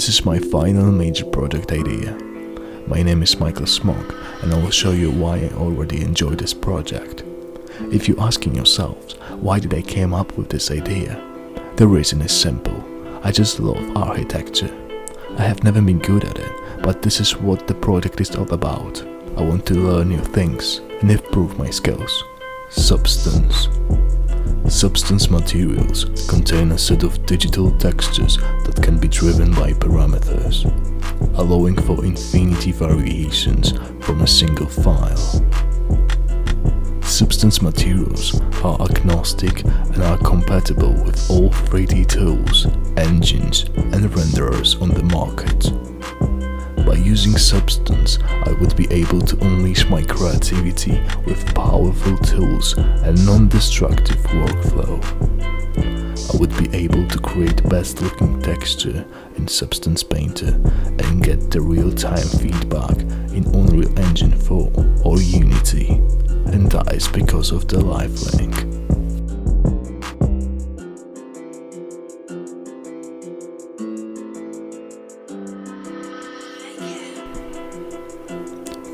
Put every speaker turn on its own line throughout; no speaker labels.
This is my final major project idea. My name is Michal Smok, and I will show you why I already enjoy this project. If you're asking yourselves, why did I came up with this idea? The reason is simple. I just love architecture. I have never been good at it, but this is what the project is all about. I want to learn new things and improve my skills. Substance. Substance materials contain a set of digital textures that can be driven by parameters, allowing for infinity variations from a single file. Substance materials are agnostic and are compatible with all 3D tools, engines and renderers on the market. By using Substance, I would be able to unleash my creativity with powerful tools and non-destructive workflow. I would be able to create best-looking texture in Substance Painter and get the real-time feedback in Unreal Engine 4 or Unity, and that is because of the live link.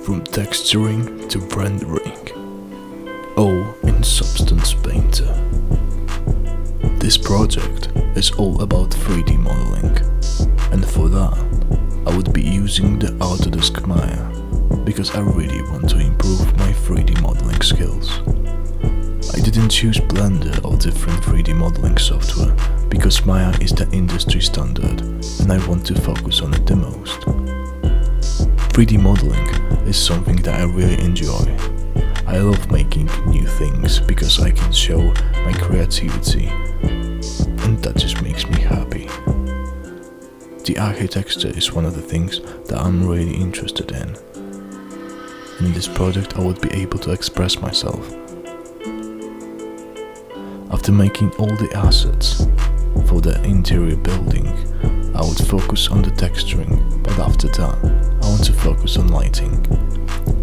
From texturing to rendering, all in Substance Painter. This project is all about 3D modeling, and for that, I would be using the Autodesk Maya, because I really want to improve my 3D modeling skills. I didn't choose Blender or different 3D modeling software, because Maya is the industry standard, and I want to focus on it the most. 3D modeling is something that I really enjoy. I love making new things because I can show my creativity, and that just makes me happy. The architecture is one of the things that I'm really interested in. In this project I would be able to express myself. After making all the assets for the interior building, I would focus on the texturing, but after that, I want to focus on lighting.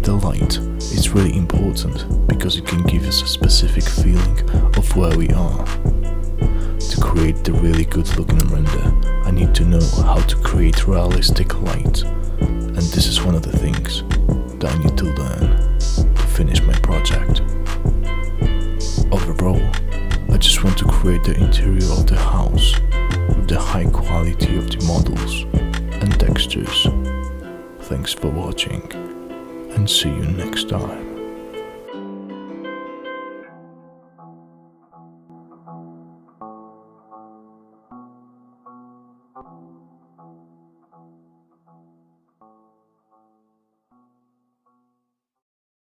The light is really important because it can give us a specific feeling of where we are. To create the really good looking render, I need to know how to create realistic light, and this is one of the things that I need to learn to finish my project. Overall, I just want to create the interior of the house with the high quality of the models and textures. Thanks for watching, and see you next time.